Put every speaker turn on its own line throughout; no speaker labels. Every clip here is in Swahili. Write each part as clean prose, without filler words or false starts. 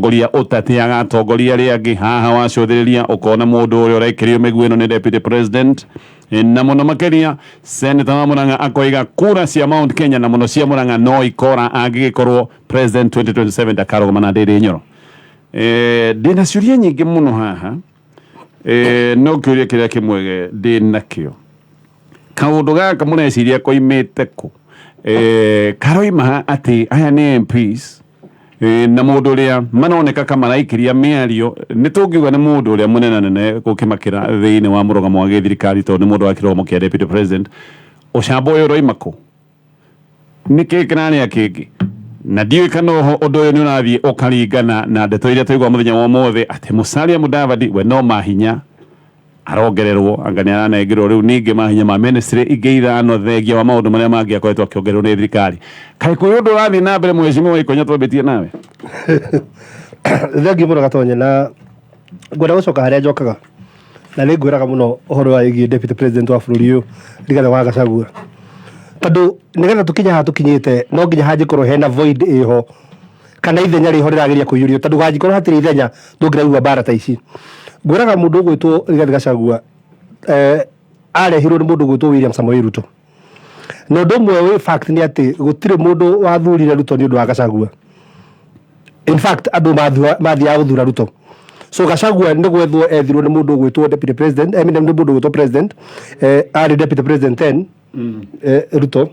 mutongoria utateaga atongoria aria angi haha wacuthiriria ukona mundu uria urekirio miguino ni deputy president na muno makeria Senator wa Murang'a akoiga kura cia Mount Kenya na muno cia Murang'a no ikora angigikorwo president 2027 Dakarogoma na Ndindi Nyoro. Ndina ciuria nyingi muno haha no kiuria kiria kimwege ndina kio kaundu gaka mureciria koimite ku karoima ati aya ni MPs na mundu uria manoneka kama raikiria miario nitungiuga ni mundu uria munene gukimakira thiini wa murugamo wa githirikari tondu ni mundu wa kiromo kia deputy president ucamba uyu roimako niki kinani akiki na ndiwe kana undu uyu ni urathie ukaringana na ndeto iria tuigwa muthenya wa mothe ati Musalia Mudavadi we no mahinya arongererwo anga ni aranengerwo riu ningi mahinya ma ministry ingeithano thengia wa maundu maria mangi akoretwo akiongererwo ni thirikari kai kuyu undu urathie na mbere mwecimu ikonya twambitie nawe
thengia muno gatonye na ngwenda gucoka haria njokaga na ni ngwiraga muno uhoro wa igi deputy president wa bururi uyu Rigathi wa Gachagua tondu nigetha tukinya ha tukinyite no nginya hangikorwo hena void iho kana ithenya riho rirageria kuyurio tondu hangikorwo hatiri ithenya ndungiraigua bara ta ici ngwiraga mundu ugwitwo Rigathi Gachagua arehirwo ni mundu ugwitwo William Samoei Ruto no undu umwe wi fact ni ati gutire mundu wathurire Ruto ni undu wa Gachagua. In fact andu mathiaga guthura Ruto so Gachagua ni gwethwo ethirwo ni mundu ugwitwo deputy president ni mundu ugwitwo president ari deputy president 10 Ruto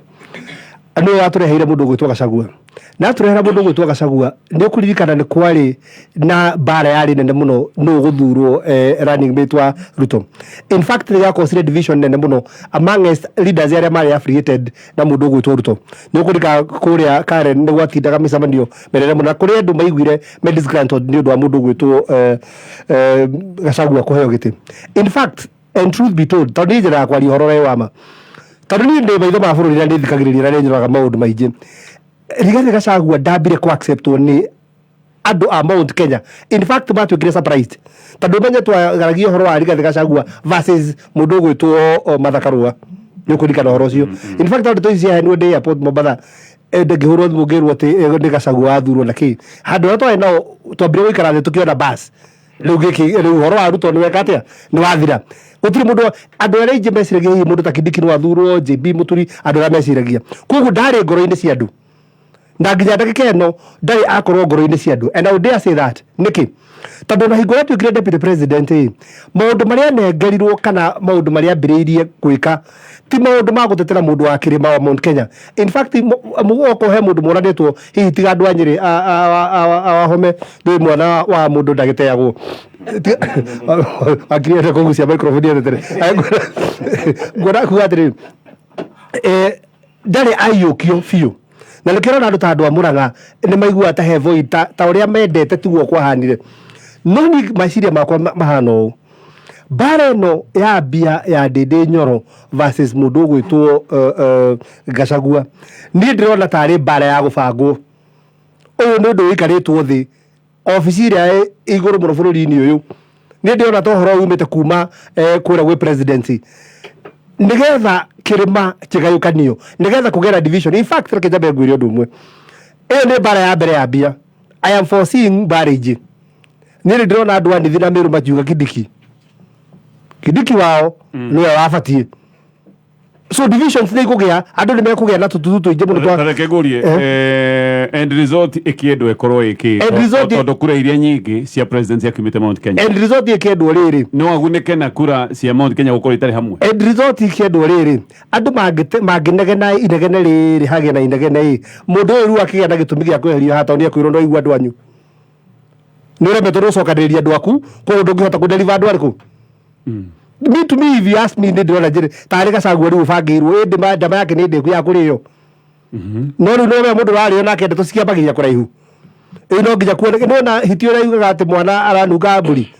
anu watureheire mundu ugwitwo Gachagua na turehera mundu ugwitwo Gachagua ni kuririkana ni kwari na bara yari nene muno no guthurwo running mate wa Ruto. In fact ya consider division nene muno amongst leaders aria mari affiliated na mundu ugwitwo Ruto ni kurika kuria Karen ni gwatindaga micamanio merere muno kuria andu maiguire medis granted ni undu wa mundu ugwitwo Gachagua kuheo giti. In fact and truth be told tondu njira kwari horore wa ma tondu ni ndi maitho ma bururi na ndithikagiriria na nyoraga maundu maingi Rigathi Gachagua ndambire ku acceptwo ni andu a Mount Kenya. In fact batwikire surprised tondu menye twagaragia uhoro wa Rigathi Gachagua versus mundu ugwitwo Martha Karua ni kurikana uhoro ucio. In fact andu toisia henwo ndi airport Mombasa ndengihurwo thugirwo ati ni Gachagua athurwo na ki handu twa no twambire guikara thi tukiona bus riu uhoro wa Ruto ni wekatia ni wathira gutiri mundu andu aria ingi meciragia hihi mundu ta Kindiki ni wathurwo JB Muturi andu aria meciragia koguo ndari ngoro-ini cia andu na nginya ndagika ino ndari akorwo ngoro-ini cia andu and I would dare say that niki tondu na hingo yetu ikire deputy president maundu maria nengerirwo kana maundu maria ambiriirie gwika ti maundu ma gutetera mundu wa kirima wa Mount Kenya. In fact mugoko he mundu muranetwo hihi tiga andu anyiri awahome ndi mwana wa mundu ndagiteagwo akiriete kugucia microphone yetere ngora kugatiri ndari ayukio fiu na nikirona andu ta andu a Murang'a ni maigua ta hevo ta uria mendete tiguo kwahanire no ni maciria makwa mahano bara no ya bia ya Ndindi Nyoro versus mundu gwitwo Gachagua ni ndirona tari bara ya gubangwo uyu ni ndu ikaritwo thi ofisi ria iguru muno bururi-ini uyu ni ndirona to horo umite kuma kura gwi presidency nigetha kirima kigayukanio nigetha kugera division. In fact reke jabe ngwire undu umwe ni bara ya mbere ya bia I am foreseeing barrage ni ndirona andu anithi na miru makiuga Kindiki wao niwe wabatie so divisions ni kugia andu ni mekugia na tututu inje muno
twa reke ngurie end result ikiendwe korwo iki tondu kura iria nyingi cia president cia kimite Mount Kenya
end result ikiendwo riri
no agunike na kura cia Mount Kenya gukorwo itari hamwe
end result ikiendwo riri andu manginegena inegene riri hage na inegene mundu uyu akigia na gitumi gia kweherio hata ni akwirwo ndo igwa andu anyu ni remeto rucokaniriria andu aku ko ndungihota kudeliver andu ariku me to me if you ask me ndona jire tari Gachagua riu bangirwo ndama yake ni ndeku ya kuriyo no riu no mundu rario nake ndeto cikiambagiria kuraihu no nginya kuone nona hitio raiugaga ati mwana aranunga mburi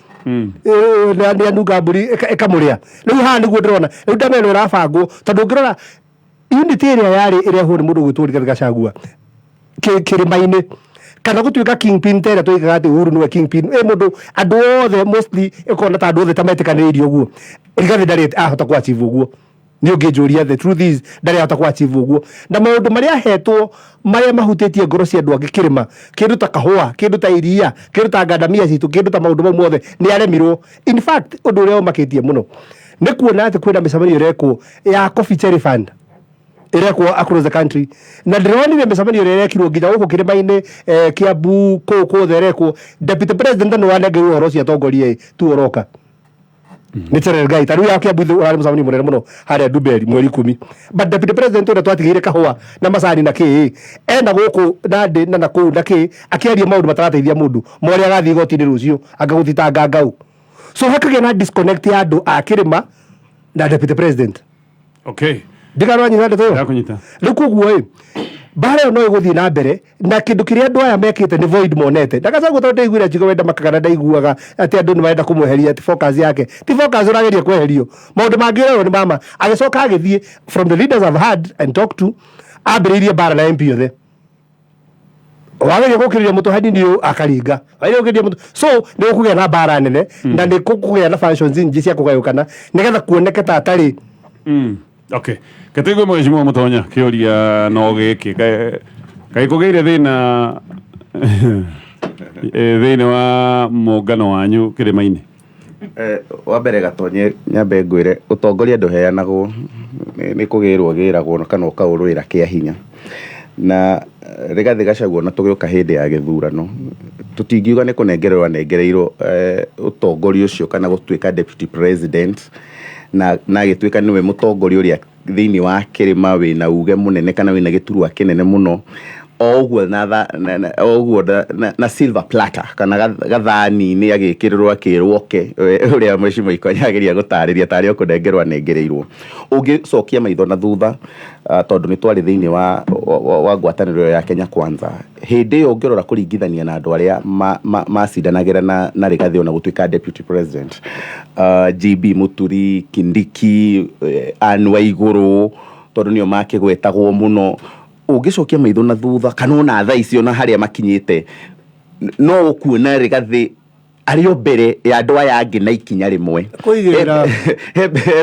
ni anunga mburi ikamuria riu ha niguo ndirona riu ndameno rabangwo tondu ngirora unity area yari iria huri mundu gwitwo Rigathi Gachagua kirima-ini kana gutuika kingpin tere tuikaga ati Uhuru niwe kingpin mundu andu othe mostly ikona ta andu othe tametikanirio guo Rigathi ndari ahota ku achieve guo ni ungijuria the truth is ndari hata kwa achieve uguo na maundu maria hetwo maria mahutĩtie ngoro cia andũ angĩ kĩrĩma kĩndũ ta kahũa kĩndũ ta iria kĩndũ ta ngandamia citũ kĩndũ ta maũndũ mau mothe nĩ aremirwo in fact ũndũ ũrĩa ũmakĩtie mũno nĩ kuona atĩ kwĩna mĩcemanio ĩrekwo ya coffee cherry fund ĩrekwo across the country na ndĩronire mĩcemanio ĩrĩa ĩrekirwo nginya gũkũ kĩrĩma-inĩ Kiambu kũu kũothe ĩrekwo deputy president nĩ wanengeirwo ũhoro ũcio atongoria tu ũroka nĩ Cherargei ta rĩu ya Kiambu ũrarĩ mũcemanio mũnene mũno harĩa Nduberi mweri 10 but deputy president ũrĩa twatigĩire kahũa na macani na kĩĩ enda gũkũ Nandi na nakũu na kĩĩ akĩaria maũndũ matarateithia mũndũ morĩa agathiĩ igoti-inĩ rũciũ angagũthitanga ngau so hakagĩa na disconnect ya andũ a kĩrĩma na deputy president
okay
ndikarwanyita ndeto yo
ndakunyita
rĩu koguo bara ĩyo no ĩgũthiĩ na mbere na kĩndũ kĩrĩa andũ aya mekĩte nĩ void monete ndakacagwo tondũ ndaiguire njigo wenda makagana ndaiguaga atĩ andũ nĩ marenda kũmweheria ti focus yake ti focus ũrageria kweherio maũndũ mangĩ rero nĩ mama agĩcoka agĩthiĩ from the leaders I've had and talked to ambĩrĩirie bara na MP othe wageria gũkĩrĩria mũtũ hanini ũyũ akaringa wageria gũkĩrĩria mũtũ so nĩ gũkũgĩa na bara nene na nĩ gũkũgĩa na functions nyingĩ cia kũgayũkana nĩgetha kuoneke ta atarĩ
okay katigo mheshimiwa Mutonya kiuria no giki kai kugeire thina thina wa mungano wanyu kirima-ini
wa mbere Gatonye nyambe ngwire utongoria nduheanagwo ni kugirwo giragwo kana ukaurwira kia hinya na Rigathi Gachagua na tugioka hindi ya githurano tutingiuga ni kunengererwa nengereirwo utongoria ucio kana gutuika deputy president na agituika niwe mutongoria uria thiini wa kirima wina uge munene kana wina giturwa kinene muno oguo na silver platter kana gathani ni agikirwo akirwo ke uria mheshimiwa Ikonya ageria gutariria tari okunengerwa nengereirwo ungicokia maitho na thutha tondu ni twari thiini wa ngwataniro ya Kenya Kwanza hindi iyo ngirora kuringithania na andu aria macindanagira na Rigathi ona gutuika deputy president GB Muturi Kindiki Anne Waiguru tondu nio makigwetagwo muno ungicokia maitho na thutha kana ona thaa icio na haria makinyite no ukuona Rigathi ario mbere ya andu aya angi na ikinya rimwe
kuigira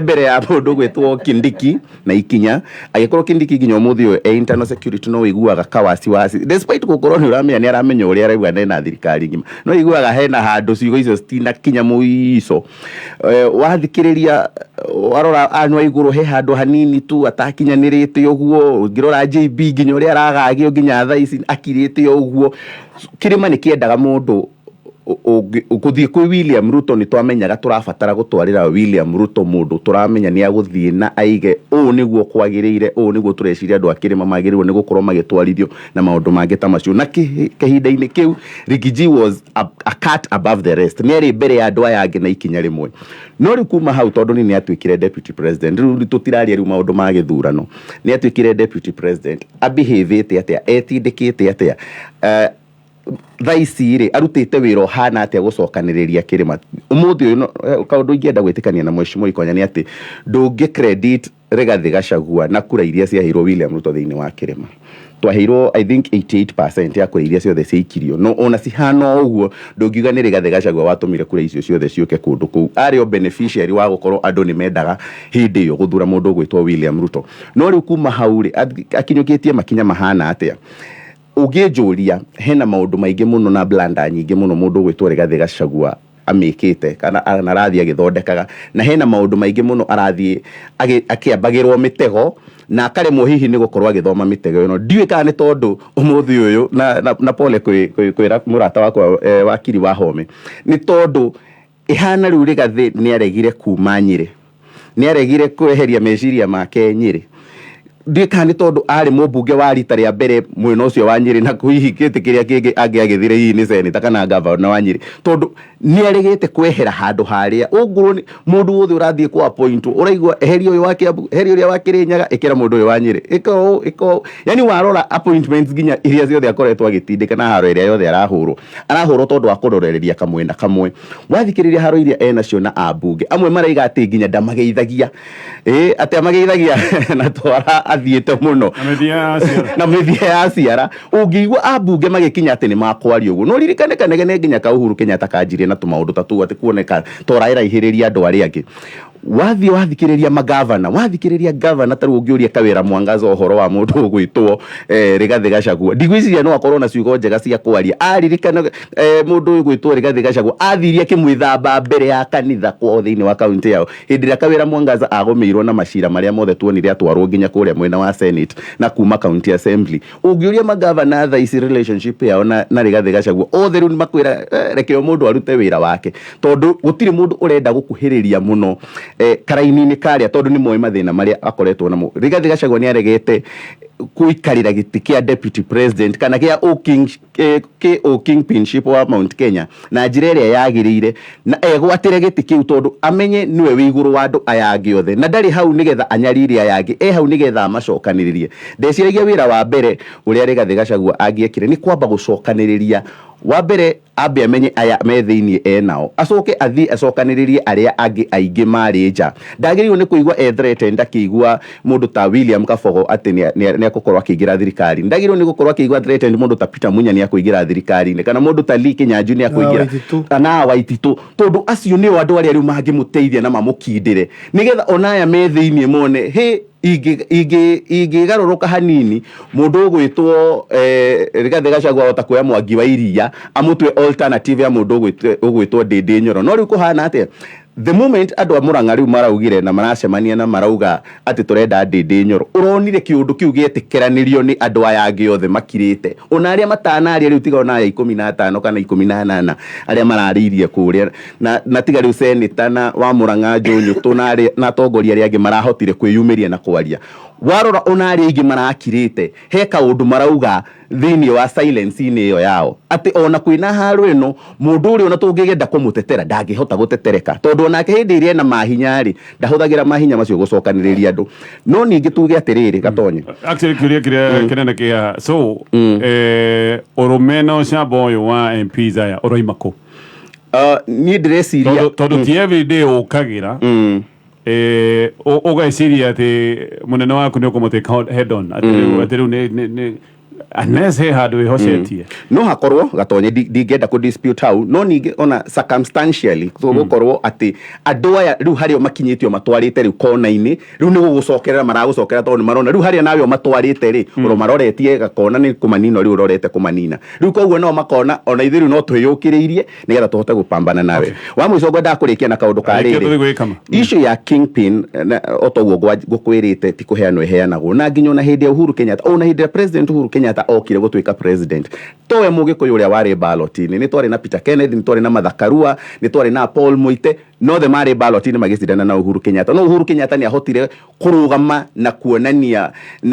mbere ya mundu gwetwo Kindiki na ikinya agikorwo Kindiki nginya umuthi uyu internal security no wiguaga kawasi wasi despite gukorwo ni uramenya ni aramenya uria arauga na thirikari ngima no iguaga hena handu ciugo icio citina kinya muico wathikiriria warora Anne Waiguru he handu hanini tu atakinyanirite uguo ngirora JB nginya uria aragagio nginya thaa ici akirite uguo kirima ni kiendaga mundu ukuthie kwi William Ruto ni twamenyaga turabatara gutwarira William Ruto mundu turamenya ni aguthie na aige niguo kwagiriire niguo tureciria andu akirima magirirwo ni gukorwo magitwarithio na maundu mangi ta macio na kahinda-ini kiu Rigiji was a cat above the rest ni ari mbere ya andu aya angi na ikinya rimwe no ri kuma hau tondu ni atuikire deputy president ri tutiraria ri maundu ma githurano ni atuikire deputy president abehave atia etindikite atia thaicire arutite wiro hana atia gucokaniriria kirima umuthi uyu kaundu ingienda gwitikania na mheshimiwa Ikonya ni ati ndungi credit Rigathi Gachagua na kura iria ciahirwo William Ruto thiini wa kirima twahirwo I think 88% ya kura iria ciothe ciikirio no ona cihana uguo ndungiuga ni Rigathi Gachagua watumire kura icio ciothe ciuke kundu kuu ario beneficiary wa gukorwo andu ni mendaga hindi iyo guthura mundu gwitwo William Ruto no riu kuma hauri akinyukitie makinya mahana atia ugijuria hena maundu maingi muno na blanda nyingi muno mundu gwitwo Rigathi Gachagua amikite kana anarathia githondekaga na hena maundu maingi muno arathie akiambagirwo mitego na akaremwo hihi ni gukorwa agithoma mitego ino ndiwe kana ni tondu umuthi uyu na pole kwira murata wakwa wakiri wa Home ni tondu ihana riu Rigathi ni aregire kuma Nyeri ni aregire kweheria meciria make Nyeri ndikani tondu ari mubunge wa rita ria mbere mwena ucio wa Nyeri na kuhihikite kiria kingi agithire hihi ni seneta kana governor wa Nyeri tondu ni aregete kwehera handu haria unguru ni mundu wothe urathie kwa point uraigwa eherio uyu wake eherio uria wa Kirinyaga ikira mundu uyu wa Nyeri iko yani warora appointments ginya iria ciothe akoretwo agitindika na haro iria yothe arahurwo tondu akurorereria kamwena kamwe wathikiriria haro iria ena cio na abunge amwe maraiga ati ginya ndamageithagia ati amageithagia na twara athiete muno na mithia ya ciara ungiigwa abunge magikinya ati ni makwaria uguo no ririkane kanege nginya ka Uhuru Kenyatta kanjirie na tumaundu tatu ati kuoneka toraira ihiriria andu aria angi wathikiriria magavana wathikiriria governor taru ungiuria Kawira Mwangaza uhoro wa mundu ugwitwo Rigathi Gachagua ndigwiciria no akorwo na ciugo njega cia kwaria aririkana mundu ugwitwo Rigathi Gachagua athiria kimwithamba mbere ya kanitha kwa thiini wa kaunti yao hindi ria Kawira Mwangaza agomeirwo na macira maria mothe tuonire atwarwo nginya kuria mwena wa Senate na kuma county assembly ungiuria magavana tha isi relationship yao na Rigathi Gachagua othe riu makwira rekeo mundu arute wira wake tondu gutiri mundu urenda gukuhiriria muno karaini-ini karia tondu ni moe mathina maria akoretwo namo Rigathi Gachagua ni aregete kuikarira giti kia deputy president kana kia kingpinship wa Mount Kenya na njira iria yagirire na egwatire giti kiu tondu amenye niwe wiguru wa andu aya angi othe na ndari hau nigetha anyarire aya angi hau nigetha amacokaniririe ndeciragia wira wa mbere uria Rigathi Gachagua angiekire ni kwamba gucokaniriria wa mbere ambe amenye aya me thiini enao acoke athi acokaniririe aria angi aingi mari nja ndagiriirwo ni kuigwa threatened akigwa mundu ta William Kabogo ati ni akukorwa akiingira thirikari ndagiriirwo ni gukorwa akigwa threatened mundu ta Peter Munya ni akuingira thirikari kana mundu ta Lee Kinyanjui ni akuingira kana Waititu tondu acio ni andu aria riu mangimuteithia na mamukindire nigetha onaya me thiini mone he ingigaruruka hanini mundu ugwitwo Rigathi Gachagua hota kuya Mwangi wa Iria amutwe alternative ya mundu ugwitwo Ndindi Nyoro no riu kuhana atia the moment andu a Murang'a riu maraugire na maracemania na marauga ati turenda Ndindi Nyoro uronire kiundu kiu gietikiranirio ni andu aya angi othe makirite ona aria matanaria riu tiga ona aya 15 kana 18 aria marariirie kuria na tiga riu senator na wa Murang'a Njunyu tunari na tongoria aria angi marahotire kwiyumiria na kwaria warora ona aria ingi marakirite he kaundu marauga thiini wa silence ini yo yao ati ona kwina haru ino mundu uri ona tungigenda kumutetera ndangihota gutetereka tondu onake hindi iria na mahinyari ndahuthagira mahinya macio gucokaniriria andu no ningi tuge atiriri Gatonye
actually kiria kinene kia so oromeno shaboyo wa MPs aya oroimako
ni ndreciria
tondu ti everyday ukagira ugaiciria ati munene waku ni ukumuteka head on ati riu ni unless he handu ihocetie
no hakorwo Gatonye ndingenda ku dispute hau no ningi ona circumstantially so gukorwo ati andu aya riu hario makinyitio matwarite riu kona-ini riu ni gugucokerera maragucokera tondu marona riu hario nawe matwarite ri uro maroretie gakona ni kumanina riu urorete kumanina riu koguo no makona ona ithiru no twiyukiriirie nigetha tuhote gupambana nawe wa mwico ngwenda kurikia na kaundu kariri issue ya kingpin otoguo gukwirite ti kuheanwo iheanagwo na nginya ona hindi ya Uhuru Kenyatta ona hindi ya president Uhuru Kenyatta okire gutwika president towe mugikuyu uria wari ballot-ini ni twari na Peter Kennedy ni twari na Martha Karua ni twari na Paul Muite no the mari ballot-ini magicindana na Uhuru Kenyatta no Uhuru Kenyatta ni ahotire kurugama na kuonania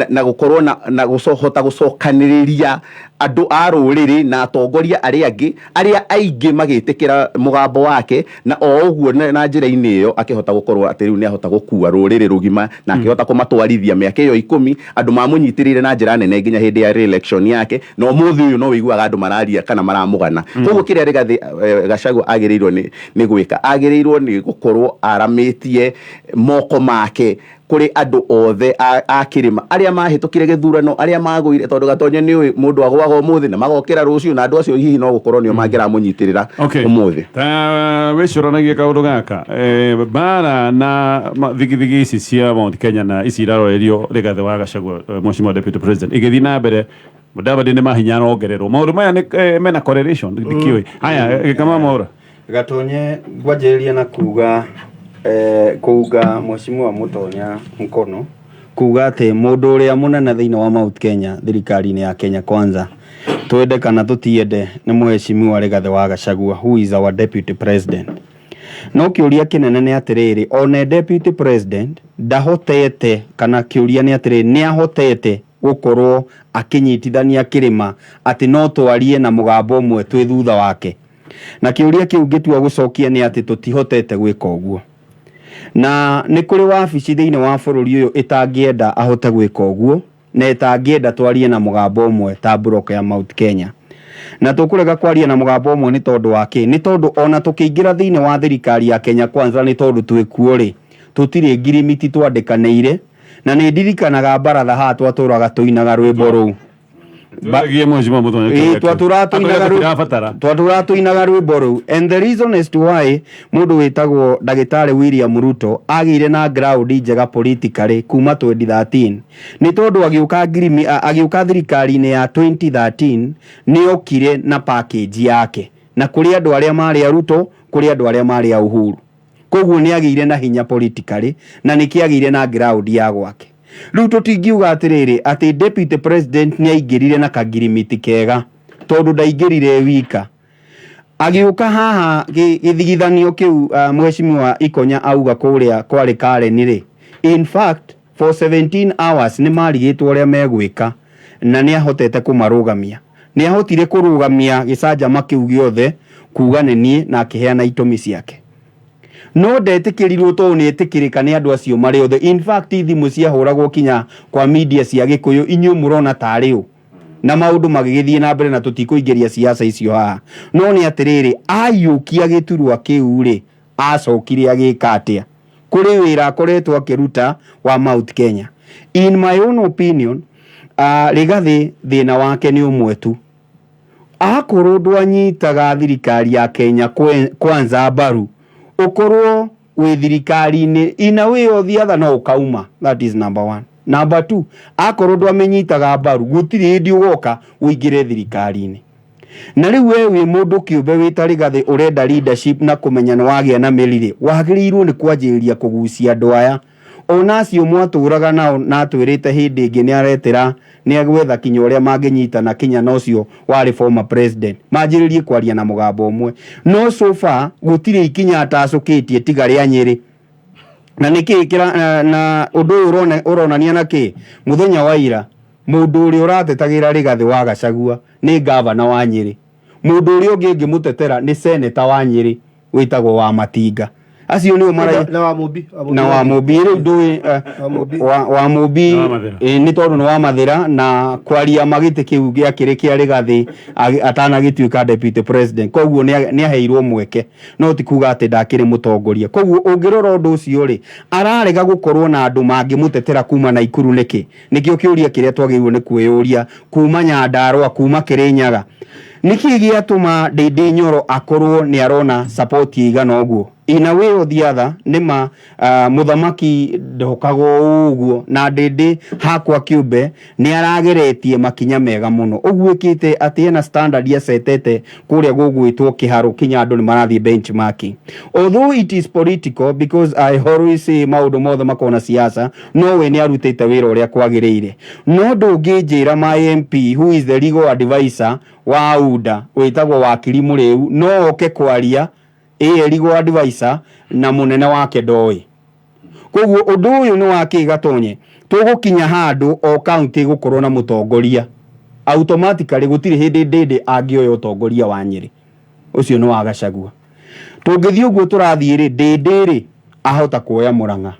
na gukorwo na gucohota gucokaniriria andu a ruriri na atongoria aria aingi magitikira mugambo wake na oguo na njira-ini iyo akihota gukorwo ati riu ni ahota gukua ruriri rugima na akihota kumatwarithia miaka iyo 10 andu mamunyitirire na njira nene nginya hindi ya election yake no muthi uyu no wiguaga andu mararia kana maramugana koguo kiria Rigathi Gachagua agirirwo ni gwika agirirwo ni gukorwo aramitie moko make kuri andu othe a kirima aria mahitukire githurano aria maguire tondu Gatonye ni mundu agwaga umuthi na magokira rucio na andu acio hihi no gukorwo nio mangira munyitirira umuthi
ta wicuranagia kaundu gaka bara na thigithigi ici cia Mount Kenya na ici irarorerio Rigathi wa Gachagua Mheshimiwa Deputy President igithi na mbere Mudavadi ni mahinya rongererwo maundu maya ni mena correlation ndikiwe haya kama mora
Gatonye ngwajeria na kuga Mheshimiwa Mutonya mkono kuga ati mundu uria munene thiini wa Mount Kenya thirikari-ini ya Kenya Kwanza twende kana tutiende ni Mheshimiwa Rigathi wa Gachagua who is our deputy president no kiuria kinene ni atiriri one deputy president ndahotete kana kiuria ni atiriri ni ahotete gukorwo akinyitithania kirima ati no twarie na mugambo umwe twi thutha wake na kiuria kiu gitua gucokia ni ati tutihotete gwika uguo na ni kuri wabici thiini wa bururi uyu itangienda ahote gwika uguo na itangienda twarie na mugambo umwe ta block ya Mount Kenya na tukurega kwaria na mugambo umwe ni tondu wake ni tondu ona tukiingira thiini wa thirikari ya Kenya Kwanza ni tondu twikuo ri tutire ngirimiti twandikaniire na ni ndirikanaga baratha ha twaturaga tuinaga rwimbo ruu
Tugiye mheshimiwa Muthoni.
twatũratũinaga rwĩmbo rũu, and the reason as to why mũndũ wĩtagwo ndagĩtarĩ William Ruto agĩire na ground njega politically kuma 2013 nĩ tondũ agĩũka thirikari-inĩ ya 2013 nĩ okire na package yake na kũrĩ andũ arĩa marĩ a Ruto, kũrĩ andũ arĩa marĩ a Uhuru, koguo nĩ agĩire na hinya politically na nĩ kĩagĩire na ground ya gwake. Rĩu tũtingiuga atĩrĩrĩ atĩ deputy president nĩ aingĩrire na kagirimiti kega tondũ ndaingĩrire wika. Agĩũka haha gĩthigithanio kĩu mheshimiwa Ikonya auga kũrĩa kwarĩ Karen-rĩ, in fact for 17 hours nĩ marigĩtwo ũrĩa megwĩka na nĩ ahotete kũmarũgamia. Nĩ ahotire kũrũgamia gĩcanjama kĩu gĩothe kuga nĩ niĩ na akĩheana itũmi ciake. No ndetĩkĩrirwo tondũ nĩ etĩkĩrĩka nĩ andũ acio marĩ othe. In fact thimũ ciahũragwo kinya kwa media cia Gĩkũyũ, inyuĩ mũrona tarĩ ũ, na maũndũ magĩgĩthiĩ na mbere na tũtikũingĩria siasa icio haha. No nĩ atĩrĩrĩ, ayũkia gĩturwa kĩu-rĩ, acokire agĩka atĩa? Kũrĩ wĩra akoretwo akĩruta wa Mount Kenya. In my own opinion, Rigathi thĩna wake nĩ ũmwe tu. Akorwo ndwanyitaga thirikari ya Kenya Kwanza mbaru, ukorwo wĩ thirikari-inĩ ina way or the other no ukauma. That is number 1. Number 2, akorwo ndwamenyitaga mbaru gũtirĩ hĩndĩ ũgoka ũingĩre thirikari-inĩ. Na rĩu we wĩ mũndũ kĩũmbe wĩta Rigathi ũrenda leadership na kũmenya nĩ wagĩa na mĩrire, wagĩrĩirwo nĩ kwanjĩrĩria kũgucia andũ aya ona acio mwatũraga nao na atwĩrĩte hĩndĩ ĩngĩ nĩ aretĩra nĩ agwetha kinya ũrĩa mangĩnyitana kinya na ũcio warĩ former president manjĩrĩrie kwaria na mũgambo ũmwe. No so far gũtirĩ ikinya atacũkĩtie tiga rĩa Nyĩrĩ. Na nĩkĩ na ũndũ ũyũ ũronania na kĩ? Mũthenya wa ira mũndũ ũrĩa ũratetagĩra Rigathi wa Gachagua nĩ gavana wa Nyĩrĩ, mũndũ ũrĩa ũngĩ ngĩmũtetera nĩ senator wa Nyĩrĩ wĩtagwo wa Matinga. Acio nĩo marai na wa Mũmbi rĩu ndũĩ wa Mũmbi nĩ tondũ nĩ wa Mathĩra na kwaria magĩtĩ kĩu gĩakĩrĩ kĩa Rigathi atanagĩtuĩka deputy president, koguo nĩ aheirwo mweke, no ti kuga atĩ ndakĩrĩ mũtongoria. Koguo ũngĩrora ũndũ ũcio-rĩ, ararega gũkorwo na andũ mangĩmũtetera kuma Naikuru nĩkĩ? Nĩkĩo kĩũria kĩrĩa twagĩrĩirwo nĩ kwĩyũria kuma Nyandarũa, kuma Kĩrĩnyaga. Nĩkĩ gĩatũma Ndĩndĩ Nyoro akorwo nĩ arona support igana ũguo? In a way or the other nĩma mũthamaki ndokagwo ũguo na Ndĩndĩ hakwa kĩũmbe nĩ arageretie makinya mega mũno. Ũguo ĩkĩte atĩ ena standard yasetete kũrĩa gũgwĩtwo kĩharo kinya andũ nĩ marathiĩ benchmarking. Although it is political, because I always say maũndũ mothe makona siasa, no we nĩ arutĩte wĩra ũrĩa kwagĩrĩire. No ndũngĩnjĩra my MP who is the legal advisor wa UDA wĩtagwo wakiri Mũrĩu no oke kwaria legal advisor na mũnene wake ndoĩ. Koguo ũndũ ũyũ nĩ wakĩ Gatonye, tũgũkinya handũ o county gũkorwo na mũtongoria automatically gũtirĩ hĩndĩ Ndĩndĩ angĩoya ũtongoria wa Nyĩrĩ, ũcio nĩ wa Gachagua. Tũngĩthiĩ ũguo tũrathiĩ-rĩ, Ndĩndĩ-rĩ ahota kuoya Mũrang'a,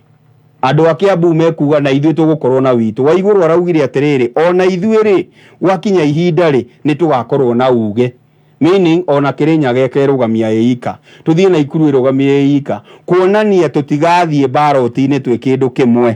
andũ a Kĩambu mekuga na ithuĩ tũgũkorwo na witũ. Waigũrũ araugire atĩrĩrĩ, ona ithuĩ-rĩ gwakinya ihinda-rĩ nĩ tũgakorwo na uge, meaning ona Kĩrĩnyaga ĩkerũgamia ĩika, tũthiĩ Naikuru ĩrũgamie ĩika, kuonania tũtigathiĩ ballot-inĩ twĩ kĩndũ kĩmwe.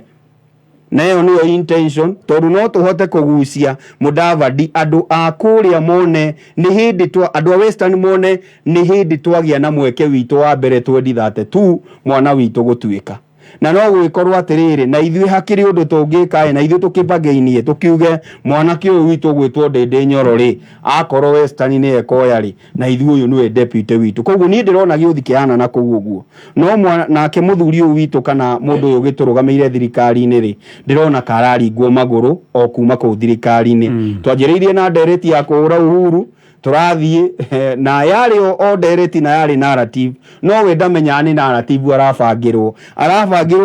Na ĩyo nĩyo intention, tondũ no tũhote kũgucia Mũdavadi, andũ a kũrĩa mone nĩ hĩndĩ andũ a Western mone nĩ hĩndĩ twagĩa na mweke witũ wa mbere 2032 mwana witũ gũtuĩka. Na no gwĩkorwo atĩrĩrĩ, na ithuĩ hakĩrĩ ũndũ tũngĩka na ithuĩ tũkĩbagainie tũkiuge mwanake ũyũ witũ gwĩtwo Ndĩndĩ Nyoro-rĩ akorwo Western nĩ ekoya-rĩ na ithuĩ ũyũ nĩwe deputy witũ. Koguo niĩ ndĩrona gĩũthi kĩhana na kũu ũguo. No nake mũthuri ũyũ witũ kana mũndũ ũyũ gĩtũrũgamĩire thirikari-inĩ-rĩ ndĩrona kararingwo magũrũ o kuma kũu thirikari-inĩ. Twanjĩrĩirie na ndereti ya kũhũra Uhuru, turathiĩ na yarĩ o ndereti na yarĩ narrative, no we ndamenya nĩ narrative arabangĩrwo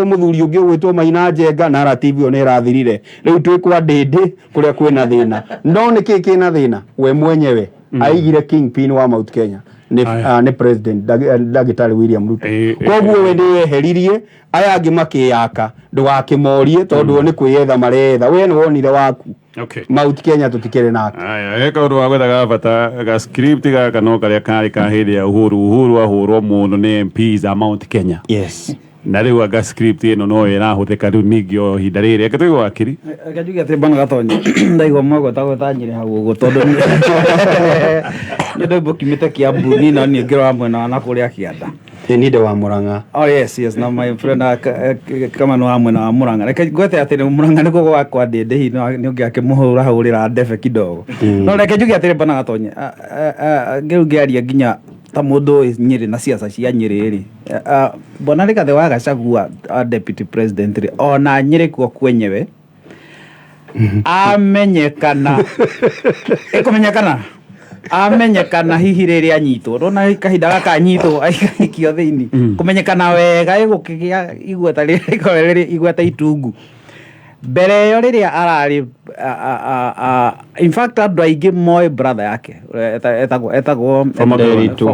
mũthuri ũngĩ ũgwĩtwo Maina Njenga, narrative ĩyo nĩ ĩrathirire. Rĩu twĩ kwa Ndĩndĩ kũrĩa kwĩna thĩna. No nĩkĩ kĩna thĩna? We mwenyewe aigire kingpin wa Mount Kenya nĩ president Ndagĩtarĩ William Ruto. Koguo we nĩweheririe, aya angĩ makĩyaka, ndũgakĩmorie tondũ nĩ kwĩyetha maretha. We nĩ wonire waku.
Okay.
Mount Kenya tũtikĩrĩ nake.
Aya, eka ũndũ wa gwethaga bata ga script gaka no karĩa karĩ ka hĩndĩ ya Uhuru ahũrwo mũno nĩ MPs a Mount Kenya.
Yes.
na rĩu anga script ĩno no ĩrahũthĩka rĩu ningĩ o ihinda rĩrĩ reke tũigwe wakiri
Kajuge ati bana gatonye ndaigwa mwago tagwetanyire hau uguo tondu nĩ ndĩmbo kimĩte Kiambu ni na niĩ ngĩrora mwena wa nakũrĩa Kĩanda.
Ni nde wa Murang'a.
Oh yes na my friend kama no mwena wa Murang'a reke ngwete ati nĩ Murang'a nĩ kugo wakwa ndĩ hihi nĩ ũngĩ akĩmũhũra hũrĩra ndebe kidogo no reke njuge ati bana gatonye ngĩru ngĩaria nginya ta mũndũ Nyĩrĩ na siasa cia Nyĩrĩ ri Bwana Rigathĩ wa Gachagua deputy president ri ona Nyĩrĩ kuo kwenyewe amenyekana amenyekana hihi rĩrĩa anyitwo rona kahinda gaka anyitwo aikikio thĩinĩ kũmenyekana wega ĩgũkĩgĩa igweta rĩrĩa igweta itungu mbere yo rĩrĩa ararĩ in fact andũ aingĩ moĩ brother yake etagwo aingĩ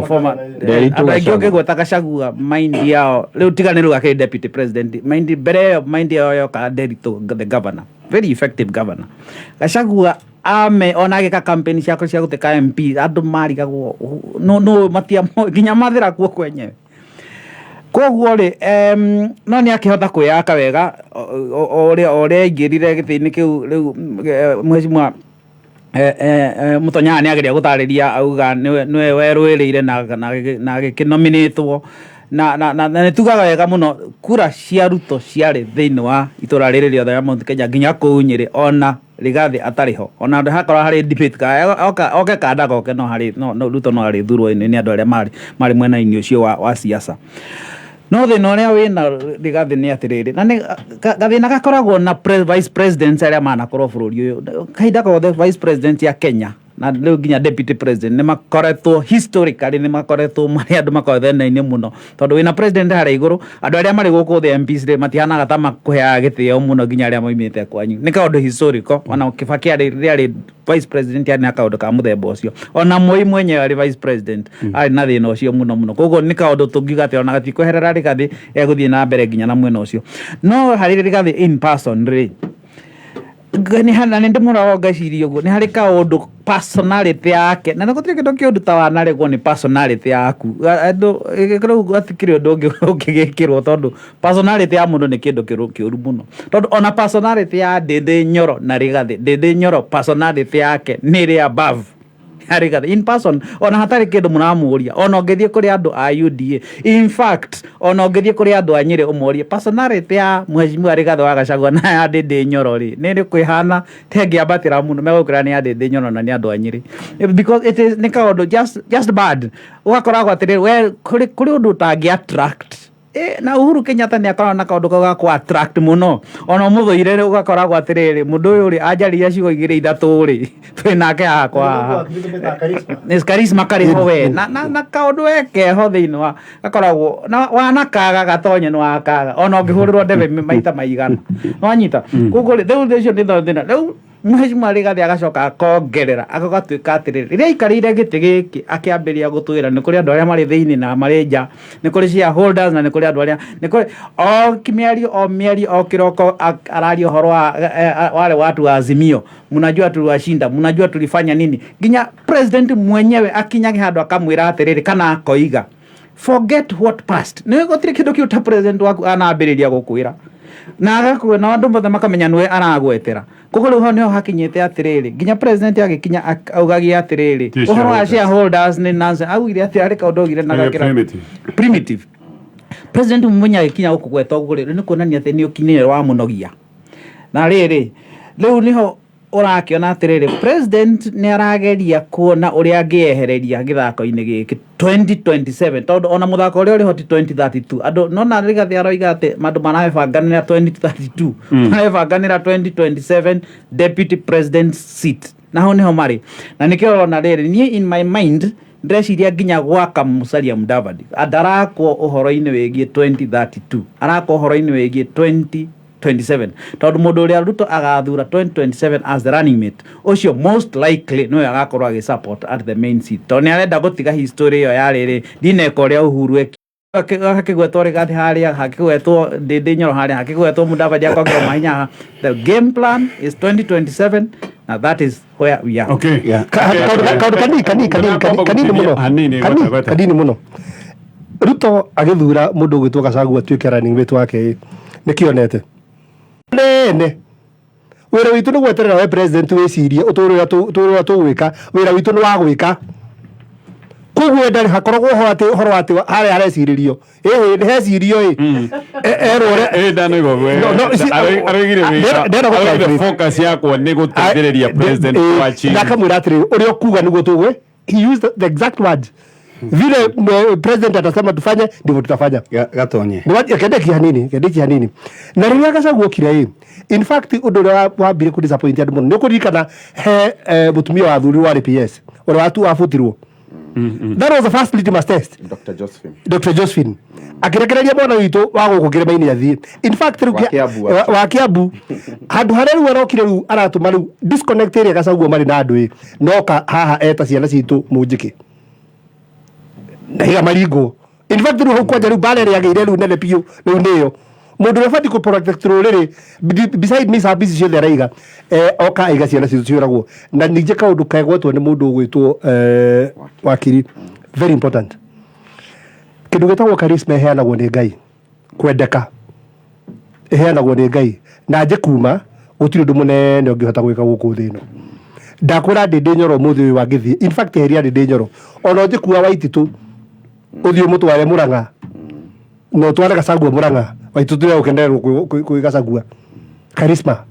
ũngĩgweta Gachagua mind yao rĩu tiganĩrũ gake deputy president mind yao yoka Nderitu the governor very effective governor Gachagua ona agĩka campaign ciake cia gũteka MP andũ marigagwo no matia nginya mathĩra kuo kwenyewe koguo rĩ no nĩ akĩhota kwĩyaka wega ũrĩa aingĩrire gĩtĩ-inĩ kĩu rĩu mheshimiwa Mũtonyaa nĩ ageria gũtarĩria auga nĩwe werũĩrĩire na agĩkĩnominĩtwo na nĩ tugaga wega mũno kura cia Ruto ciarĩ thĩinĩ wa itũra rĩrĩ rĩothe rĩa Mount Kenya nginya kũu Nyĩrĩ ona Rigathĩ atarĩ ho ona hakorwo harĩ debate oke kanda goke no Ruto no arĩ thurwo nĩ andũ arĩa marĩ mwena-inĩ ũcio wa siasa no thĩna ũrĩa wĩna Rigathĩ nĩ atĩrĩrĩ na gathĩna gakoragwo na vice president arĩa manakorwo bũrũri ũyũ kahinda gothe vice president ya Kenya na rĩu nginya deputy president nĩ makoretwo historically nĩ makoretwo marĩ andũ makoretwo thĩna-inĩ mũno tondũ wĩna president harĩa igũrũ andũ arĩa marĩ gũkũ thĩ MPs rĩ matihanaga ta makũheaga gĩtĩo mũno nginya arĩa moimĩte kwanyu nĩ kaũndũ historical ona Kibaki arĩ vice president arĩ kaũndũ ka mũthemba ũcio ona Moi mwenyewe arĩ vice president arĩ na thĩna ũcio mũno koguo nĩ kaũndũ tũngiuga atĩ ona gatikweherera Rigathĩ egũthiĩ na mbere nginya na mwena ũcio no harĩ Rigathĩ in person rĩ nĩ ndĩmũraga ngeciria ũguo nĩ harĩ kaũndũ personality yake na gũtirĩ kĩndũ kĩũndũ ta wanaregwo nĩ personality yaku andũ rĩu gũtikĩrĩ ũndũ ũngĩgĩkĩrwo tondũ personality ya mũndũ nĩ kĩndũ kĩũru mũno tondũ ona personality ya Ndĩndĩ Nyoro na Rigathĩ Ndĩndĩ Nyoro personality yake nĩ ĩrĩ above Rigathĩ in person ona hatarĩ kĩndũ mũramũria ona ũngĩthiĩ kũrĩ andũ a UDA in fact ona ũngĩthiĩ kũrĩ andũ a Nyĩrĩ ũmorie personality ya mheshimiwa Rigathĩ wa Gachagua na ya Ndĩndĩ Nyoro rĩ nĩ ĩrĩ kwĩhana tengĩambatĩra mũno megũkĩra nĩ ya Ndĩndĩ Nyoro na nĩ andũ a Nyĩrĩ because it is nĩ kaũndũ just bad ũgakoragwo atĩrĩrĩ we kũrĩ ũndũ ũtangĩ attract na Uhuru Kenyatta nĩ akoragwo na kaũndũ kau ga kũ attract mũno ona mũthũire rĩ ũgakoragwo atĩrĩrĩ mũndũ ũyũ rĩ anjaria ciugo igĩrĩ ithatũ rĩ twĩ nake hakwa charisma karĩ ho we na kaũndũ wekeho thĩinĩ wa gakoragwo na wanakaga gatonye nĩ wakaga ona ũngĩhũrĩrwo ndebe maita maigana wanyita koguo rĩu ũcio nĩ thĩna rĩu mheshimiwa Rigathĩ agacoka akongerera agatuĩka atĩrĩrĩ rĩrĩa aikarĩire gĩtĩ gĩkĩ akĩambĩrĩria gũtwĩra nĩ kũrĩ andũ arĩa marĩ thĩinĩ na marĩ nja nĩ kũrĩ shareholders na nĩ kũrĩ andũ arĩa nĩ kũrĩ o mĩario o kĩroko araria ũhoro wa wale watu wa Azimio mnajua tuliwashinda mnajua tulifanya nini nginya president mwenyewe akinyage handũ akamwĩra atĩrĩrĩ kana akoiga forget what past nĩ gũtirĩ kĩndũ kĩu ta president waku anambĩrĩria gũkwĩra na agakwĩra andũ mothe makamenya nĩwe aragwetera koguo rĩu ho nĩho hakinyĩte atĩrĩrĩ nginya president agĩkinya augagia atĩrĩrĩ ũhoro wa shareholders nĩ nonsense augire atĩ arĩ kaũndũ augire na gakĩra primitive president Munya agĩkinya gũkũ gweta ũguo rĩu nĩ kuonania atĩ nĩ ũkinyĩre wa mũnogia na rĩrĩ rĩu nĩho ũrakĩona atĩrĩrĩ president nĩ arageria kuona ũrĩa angĩehereria gĩthako-inĩ gĩkĩ 2027 tondũ ona mũthako ũrĩa ũrĩ hoti 2032 andũ nona Rigathĩ aroiga atĩ andũ marabanganĩra 2032 marabanganĩra 2027 deputy president seat naho nĩho marĩ na nĩkĩo ona rĩrĩ niĩ in my mind ndĩreciria nginya gwaka Musalia Mudavadi ndarakwo ũhoro-inĩ wĩgiĩ 2032 arakwo ũhoro-inĩ wĩgiĩ 2027 tondũ mũndũ ũrĩa Ruto agathura 2027 as the running mate ũcio most likely nĩwe agakorwo agĩsupport at the main seat tondũ nĩ arenda gũtiga history ĩyo ya rĩrĩ ndineka ũrĩa Uhuru hakĩgwetwo Rigathĩ harĩa hakĩgwetwo Ndĩndĩ Nyoro harĩa hakĩgwetwo Mudavadi akongerwo mahinya the game plan is 2027 Now that is where we are.
Okay.
Kanini muno. Ruto agithura mundu gwitwo Gachagua atuike running mate wake ni kionete nene wira witu ni gweterera we president wicirie uturira tugwika wira witu ni wa gwika koguo ndari hakoragwo horo ati hari areciririo ni hecirio erore
ndanigo gwe arigire focus yakwa ni gutethereria president wa chini
ndakamwira atiri uria kuga niguo tugwe he used the exact words vile president atasema tufanye ndivyo tutafanya
Gatonye
kendeki hanini na riria Gachagua okire in fact undu wambire ku disappoint andu muno ni kuririkana he mutumia wa thuri wa RPS ora watu afutirwo that was the first litmus test Dr. Josephine akirekereria mwana witu wa guku kirema-ini athie in fact wa Kiambu handu haria riu arokire riu aratuma riu disconnect area Gachagua mari na andu noka haha eta ciana citu munjiki na higa maringo in fact riu kwanja riu bale ria geire riu nene piu riu niyo mundu refati ku protect ruriri beside me sabisi ciothe araiga oka aiga ciana citu ciuragwo na ninje kaundu kegwetwo ni mundu ugwitwo wakiri very important kindu gitagwo charisma heanagwo ni Ngai kwendeka heanagwo ni Ngai na nje kuma gutiri ndu munene ungihota gwika guku thino ndakwira ndindi nyoro muthi uyu wangithie in fact heria ndindi nyoro ona nje kuwa Waititu uthio mutware Murang'a no tware Gachagua Murang'a Waititu ya ukenderwo ku Gachagua charisma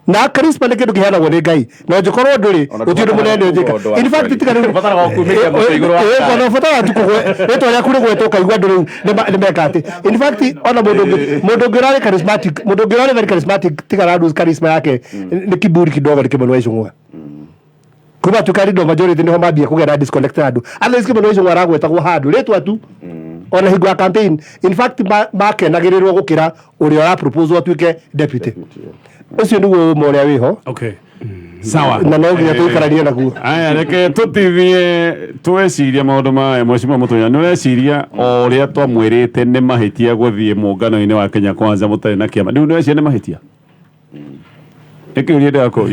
na charisma ni kindu kiheanagwo ni Ngai na njikorwo nduri uthio ndu munene njika in fact tigana
batara wa kumikia mutu iguru wa
kono fatara tukugwe eto ya kuri gweto kaigwa nduri ni mekate in fact ona mundu ngirare charismatic mundu ngirare very charismatic tigana ndu charisma yake ni kiburi kidogo nikimwenwa icungwa kuma tukarido majority ni homa bia kugera disconnect andu otherwise kimwenwa icungwa aragwetagwo handu retwa tu ona hingo ya campaign in fact makenagirirwo gukira uria ara propose atuike deputy ucio niguo moria wiho
okay sawa
na no nginya tuikarania naguo
aya reke tutithie tweciria maundu ma Mheshimiwa Mutunya ni ureciria o uria twamwirite ni mahitia guthie muungano-ini wa Kenya Kwanza mutari na kiama riu ni weciria ni mahitia Ekiuria ndako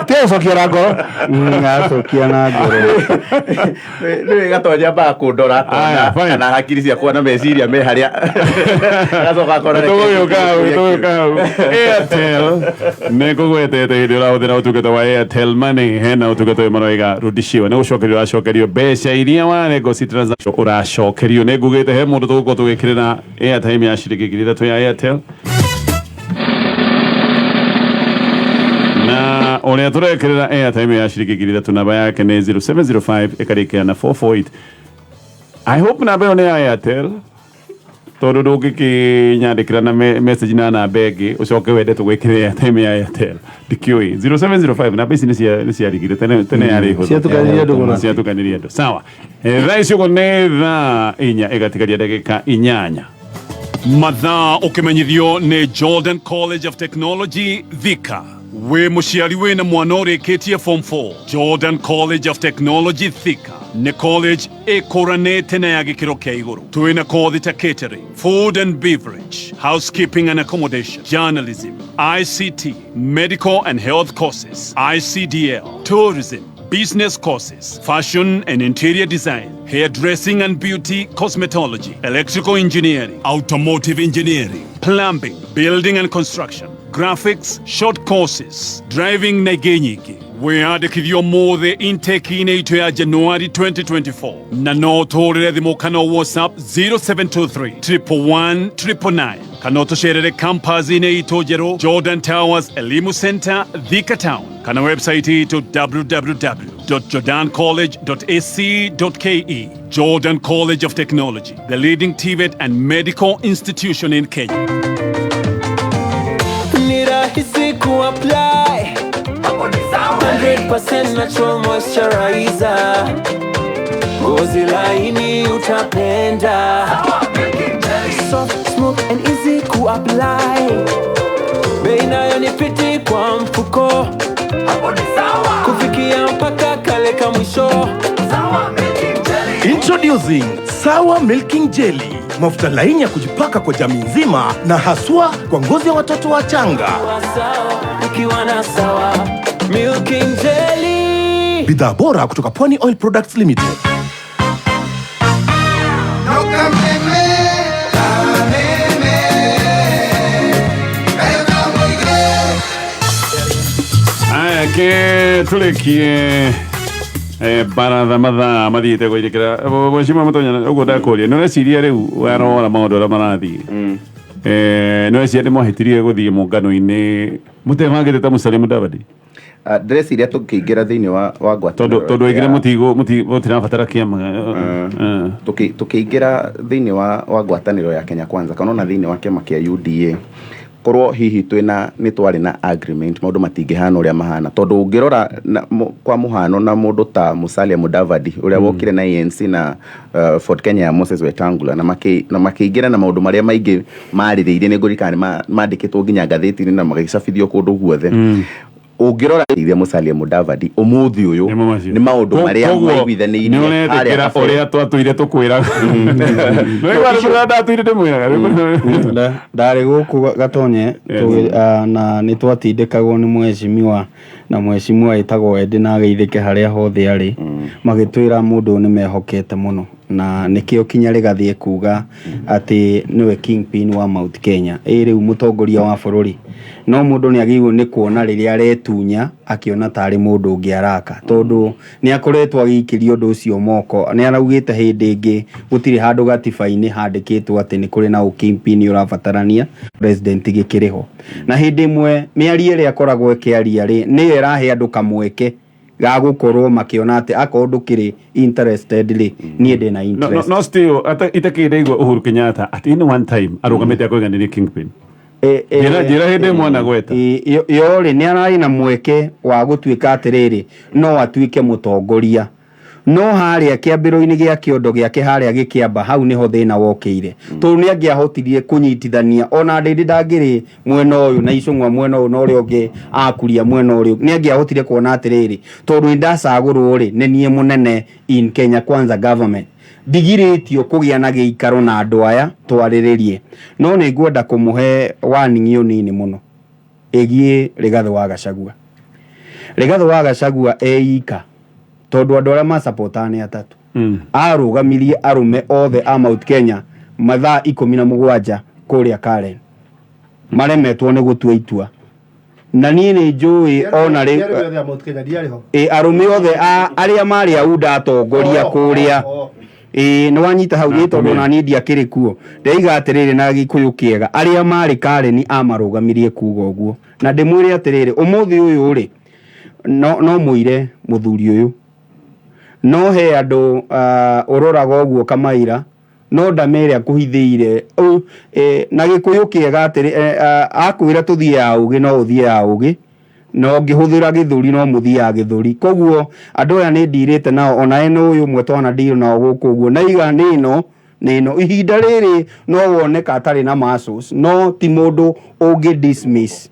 tio sokia na ngoro
ngacokia na ngoro
ni Gatonya ba kundora kana hakiri ciakwa na meciria me haria gacoka kona
Airtel ne kugwetete hindi urahuthira utungata wa Airtel Money hena utungata wa maroiga rudishiwa ni gucokerio uracokerio mbeca iria warego transaction uracokerio ni ngugite he mundu tugukorwo tugikirira airtime ya ciringi 3 ya Airtel na uria turekirira airtime ya ciringi 3 namba yake ni 0705 ikarikia na 448 I hope namba yo ni ya Airtel tondu ndungikinyandikira na message na namba ingi ucoke wende tugwikire airtime ya Airtel ndikiui 0705 namba ici ni ciarigire tene yari ho ciatukaniria ndu sawa thaa ugo ni thaa 4 igatikaria ndagika 8 mathaa ukimenyithio ni Jordan College of Technology Thika we muciari wina mwana urikitie form 4 Jordan College of Technology Thika ni college ikuranite na ya gikiro kia iguru twina kothi ta catering, food and beverage, housekeeping and accommodation, journalism, ICT, medical and health courses, ICDL, tourism, business courses, fashion and interior design, hairdressing and beauty cosmetology, electrical engineering, automotive engineering, plumbing, building and construction, graphics, short courses, driving na genyiki. Wiyandikithio mothe intake-ini itu ya January 2024 na no turire thimu kana WhatsApp 0723 111 999 kana tucerere campus-ini itu njeru Jordan Towers Elimu Center Thika Town kana website itu www.jordancollege.ac.ke. Jordan College of Technology, the leading TVET and medical institution in Kenya.
Ni rahisi kuapply 100% natural moisturizer, ngozi laini utapenda, soft, smooth and easy kuapply, bei nayo ni fiti kwa mfuko, kufikia mpaka kale ka mwisho.
Introducing Sawa Milking Jelly, mafuta laini ya kujipaka kwa jamii nzima na haswa kwa ngozi ya watoto wachanga.
Sawa, ukiwa na Sawa Milking Jelly.
bidhaa bora kutoka Pwani Oil Products Limited.
Aya ke tulekie baratha mathaa mathiĩte gũithikĩra Mheshimiwa Mũtonya ũguo ndakũria nĩ ũreciria rĩu warora maũndũ ũrĩa marathiĩ nĩ ũreciria nĩ mwahĩtirie gũthiĩ mũngano-inĩ mũtebangĩte ta Musalia Mudavadi
ndĩreciria tũkĩingĩra thĩinĩ wa ngwatanĩro
tondũ aingĩre mũtirabatara kĩama
tũkĩingĩra thĩinĩ wa ngwatanĩro ya Kenya Kwanza kana ona thĩinĩ wa kĩama kĩa UDA korwo hihi nĩ twarĩ na agreement maũndũ matingĩhana ũrĩa mahana tondũ ũngĩrora kwa mũhano na mũndũ ta Musalia Mudavadi ũrĩa wokire na ANC na Ford Kenya ya Moses Wetangula na makĩingĩra na maũndũ marĩa maingĩ marĩrĩire nĩ ngũrikana mandĩkĩtwo nginya ngathĩti-inĩ na magĩcabithio kũndũ guothe ũngĩrora iria Musalia Mudavadi ũmũthĩ ũyũ nĩ maũndũ marĩa maiguithanĩirie
nĩ ũretĩkĩra ũrĩa twatũire tũkwĩra
ndarĩ gũkũ Gatonye na nĩ twatindĩkagwo nĩ mheshimiwa na mheshimiwa ĩtagwo Edi na ageithĩke harĩa hothe arĩ magĩtwĩra mũndũ nĩ mehokete mũno na nĩkĩo kinya rĩgathiĩ kuga atĩ nĩwe kingpin wa Mount Kenya rĩu mũtongoria wa bũrũri no mũndũ nĩ agĩrĩirwo nĩ kuona rĩrĩa aretunya akĩona tarĩ mũndũ ũngĩ araka tondũ nĩ akoretwo agĩikĩrio ũndũ ũcio moko nĩ araugĩte hĩndĩ ĩngĩ gũtirĩ handũ gatiba-inĩ handĩkĩtwo atĩ nĩ kũrĩ na ũkingpin ũrabatarania president gĩkĩrĩho na hĩndĩ ĩmwe mĩario ĩrĩa akoragwo ĩkĩaria nĩyo ĩrahe andũ kamweke ga gũkorwo makĩona atĩ akorwo ndũkĩrĩ interested niĩ ndĩ na interest
no still itakĩndaigua Uhuru Kenyatta at in one time arũgamĩte akũiganĩria kingpin njĩra hĩndĩ ĩmwe na gweta
yorĩ nĩ ararĩ na mweke wa gũtuĩka atĩrĩrĩ no atuĩke mũtongoria no harĩa kĩambĩro-inĩ gĩa kĩondo gĩake harĩa gĩkĩamba hau niho thĩna wokĩire tondũ nĩ angĩahotirie kũnyitithania ona ndĩndĩ ndangĩrĩ mwena ũyũ na icũng'wa mwena ũyũ na ũrĩa ũngĩ akuria mwena ũrĩa nĩ angĩahotire kuona atĩrĩrĩ tondũ nĩ ndacagũrwo nĩ niĩ mũnene in Kenya Kwanza government ndigirĩtio kũgĩa na gĩikaro na andũ aya twarĩrĩrie no nĩ ngwenda kũmũhe warning ũnini mũno ĩgiĩ Rigathĩ wa Gachagua Rigathĩ wa Gachagua eika tondũ andũ arĩa macapota nĩ atatũ arũgamirie arũme othe a Mount Kenya mathaa 17 kũrĩa Karen maremetwo nĩ gũtua itua na niĩ nĩ njũĩ ona rĩ arũme othe arĩa marĩ aunda atongoria kũrĩa nĩ wanyita hau nĩ tondũ na niĩ ndiakĩrĩ kuo ndeiga atĩrĩrĩ na Gĩkũyũ kĩega arĩa marĩ Karen amarũgamirie kuga ũguo na ndĩmwĩre atĩrĩrĩ ũmũthĩ ũyũ rĩ no mũire mũthuri ũyũ no he andũ ũroraga ũguo kamaira no ndamere akuhithĩire na Gĩkũyũ kĩega atĩrĩ akwĩra tũthiĩ ya ũgĩ no ũthiĩ ya ũgĩ no ngĩhũthĩra gĩthũri no mũthia gĩthũri koguo andũ aya nĩ ndirĩte nao ona ene ũyũ ũmwe twana ndirĩ nao gũkũ ũguo na iga nĩ ĩno ihinda rĩrĩ no woneka atarĩ na muscles no ti mũndũ ũngĩ dismiss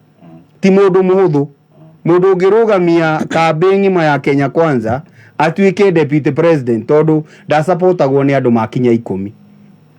ti mũndũ mũhũthũ mũndũ ũngĩrũgamia kambĩ ng'ima ya Kenya Kwanza atuĩke deputy president tondũ ndasupportagwo nĩ andũ makinya 10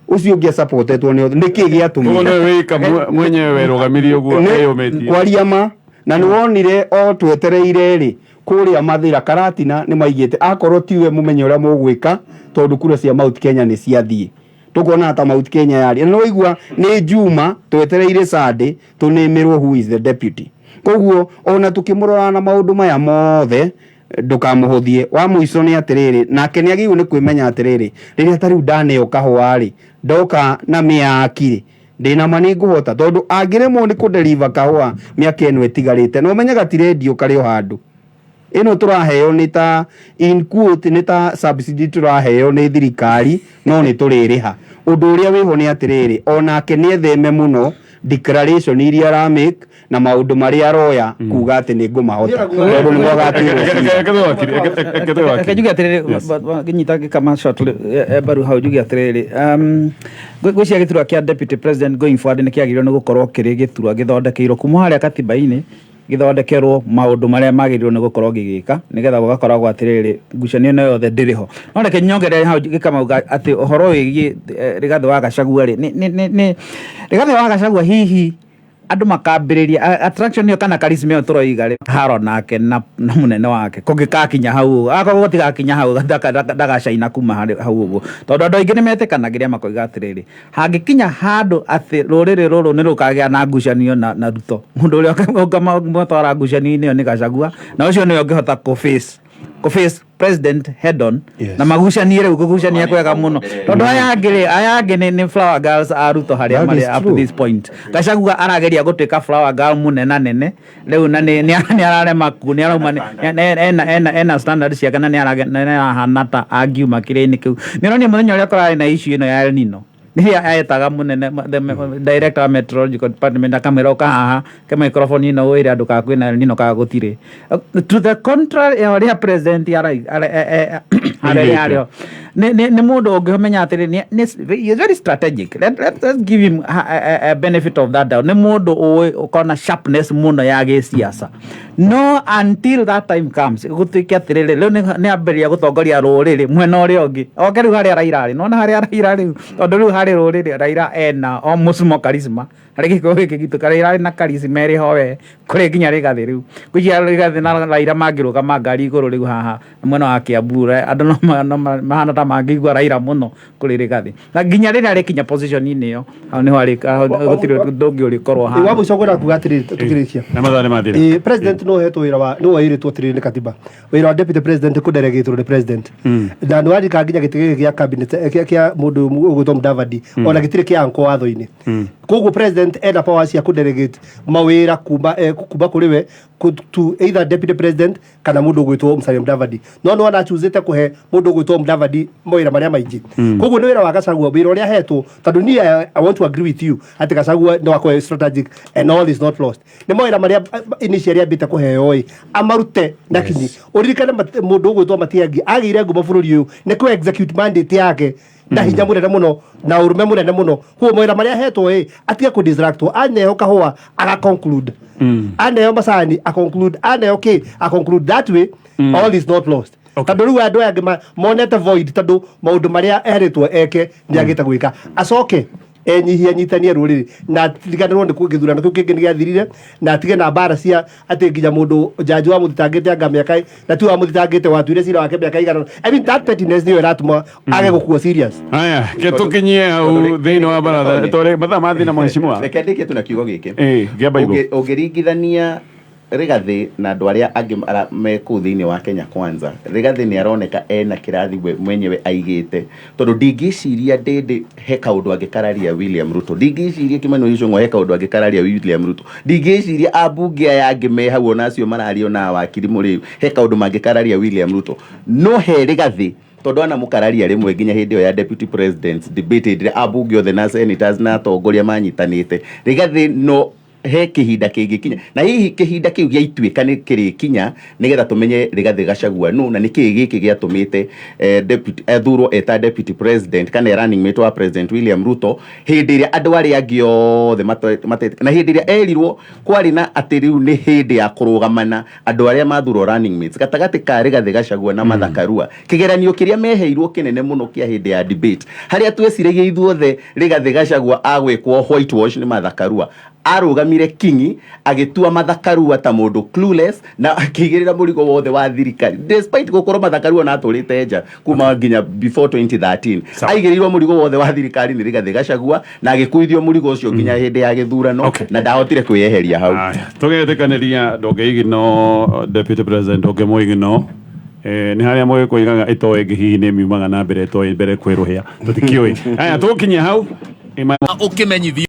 ucio ũngĩ supportetwo nĩ nĩkĩ gĩatũmire
no wĩka mwenyewe rũgamirie ũguo eyũmĩtie
kwaria ma na nĩ wonire o twetereire rĩ kũrĩa Mathĩra Karatina nĩ maigĩte akorwo tiwe mũmenye ũrĩa mũgwĩka tondũ kura cia Mount Kenya nĩ ciathiĩ tukona ta Mount Kenya yari no igua nĩ Juma twetereire Sunday tunĩmĩrwo who is the deputy koguo ona tukimurora na maundu maya mothe ndukamuhuthie wa muico ni atiriri nake ni agiu ni kwimenya atiriri riria tariu ndaneo kahwari ndoka na miaki ndina mani nguhota tondu angiremwo ni kudeliver kahwa miaka eno etigarite no menyaga ti radio kario handu ino turaheo ni ta in quote ni ta subsidy turaheo ni thirikari no ni tuririha undu uria wiho ni atiriri onake ni etheme muno declaration iria ara make na maundu maria aroya kuga ati ni ngumahota tondu ni mwagatiro
juge atiriri ginyita kama short baru hau juge atiriri gwicia giturwa kia deputy president going forward ni kiagirwo ni gukorwo kiri giturwa githondekeirwo kuma haria katiba-ini githondekerwo maundu maria magirwo ni gukorwo gigika nigetha gugakoragwo atiriri ngucanio no yothe ndiriho no reke nyongerere hau gikamauga ati uhoro wigi Rigathĩ wa Gachagua ni Rigathĩ wa Gachagua hihi andu makambiriria attraction yo kana charisma yo turoiga haro nake na munene wake kungikakinya hau akorwo tigakinya hau ndagacaina kuma hau uguo tondu andu aingi nimetikanagiria makoiga atiriri hangikinya handu ati ruriri ruru ni rukagia na ngucanio na Ruto mundu uria ukamutwara ngucanio-ini yo ni Gachagua na ucio ni ungihota face president head on na magucanie riu kugucania kwega muno tondu aya angi ni flower girls a Ruto haria mari up to this point Gachagua arageria gutuika flower girl munene nene riu na ni ararema ku ni arauma ena standard cia kana ni arahana ta angiuma kirini kiu ni roni muthenya uria korari na issue ino ya El Nino niria ayetaga munene director of meteorological department akameroka haha ke microphone ino wira andu ka kwina El Nino ka gutire to the contrary area president ario ni mundu ungihomenya atiri is very strategic. Let's give him a benefit of that doubt. Ni mundu ukona sharpness muno ya gisiasa no until that time comes gutuike atiriri riu ni amberia gutongoria ruriri mwena uria ungi oke riu haria Raila ri nona haria Raila riu tondu riu hari ruriri Raila ena almost more charisma hari giko giki gitu Raila na charisma ri howe kuri nginya Rigathi riu kuja Rigathi na Raila magiruka magari iguru riu haha mwena wa Kiambu andu no mahana ta mangigua Raila muno kuri Rigathi na nginya riria rikinya position ini yo au ni hari gutiri ndungi uri korwo ha
wa mucogora kugatiri tukirikia
na mathare mathire
president no heto wira wa no waire tu atiri ni katiba wira wa deputy president ku delegate ro president na ndo andika nginya gitige gia cabinet kia mundu ugutwa Mudavadi ona gitire kia anko watho-ini koguo president ena power cia ku delegate mawira kuba kuriwe to either deputy president kana mundu ugutwa Musalia Mudavadi no ana choosete kuhe mundu ugutwa Mudavadi mawira maria maingi koguo ni wira wa Gachagua wira uria hetwo tondu ni I want to agree with you ati Gachagua no akwe strategic and all is not lost ni mawira maria initially abite kuheo amarute nakini uririkane mundu ugutwa Matiang'i agire ngumo bururi uyu ni ku execute mandate yake na hinya munene muno na urume munene muno huo mawira maria hetwo atige ku distract aneho kahua aga conclude aneho macani a conclude aneho a conclude that way all is not lost tondu riu andu aya monete void tondu maundu maria eritwo eke ni agite gwika acoke nyitanie ruriri na tiganirwo ni kugithurana kiu kingi ni giathirire na tige na mbara cia ati nginya mundu jaji wa muthitangite anga miaka na tu wa muthitangite watuire cira wake miaka igana I mean that pettiness ni iratuma age gukuo serious
haya ketukinyie au thiini wa baratha tore mathaa mathina mheshimiwa
reke ndike tu na kiugo giki
giamba iguru
ungiringithania Rigathi na andu aria angi me ku thiini wa Kenya Kwanza Rigathi ni aroneka ena kirathi mwenyewe aigite tondu ndingiciria ndindi he kaundu angikararia William Ruto ndingiciria Kimani Ichung'wa he kaundu angikararia William Ruto ndingiciria abunge aya angi me hau onacio marario na wakiri muri he kaundu mangikararia William Ruto no he Rigathi tondu ana mukararia rimwe nginya hindi yo ya deputy president debate dire abunge othe na senators na atongoria manyitanite Rigathi no he kihinda kingikinya na hihi kihinda kiu gia ituika ni kirikinya nigetha tumenye Rigathi Gachagua no na niki giki giatumite deputy thuro eta deputy president kana running mate wa president William Ruto hindi ria andu aria angi othe na hindi ria erirwo kwari na ati riu ni hindi ya kurugamana andu aria mathuro running mates gatagati ka Rigathi Gachagua na Martha Karua kigeranio kiria meheirwo kinene muno kia hindi ya debate haria tweciragia ithuothe Rigathi Gachagua agwikwo whitewash ni Martha Karua arugamire kingi agitua Martha Karua ta mundu clueless na akigirira murigo wothe wa thirikari despite gukorwo Martha Karua na aturite nja kuma nginya before 2013 aigirirwo murigo wothe wa thirikari ni Rigathi Gachagua na agikuithio murigo ucio nginya hindi ya githurano na ndahotire kwiyeheria hau
tugetikaniria ndogeigino deputy president ogemoigino ni haria mwe kuigaga itoe ngihihi ni miumaga na mbere itoe mbere kwiruhia tutikioi aya tukinya hau ukimenyithio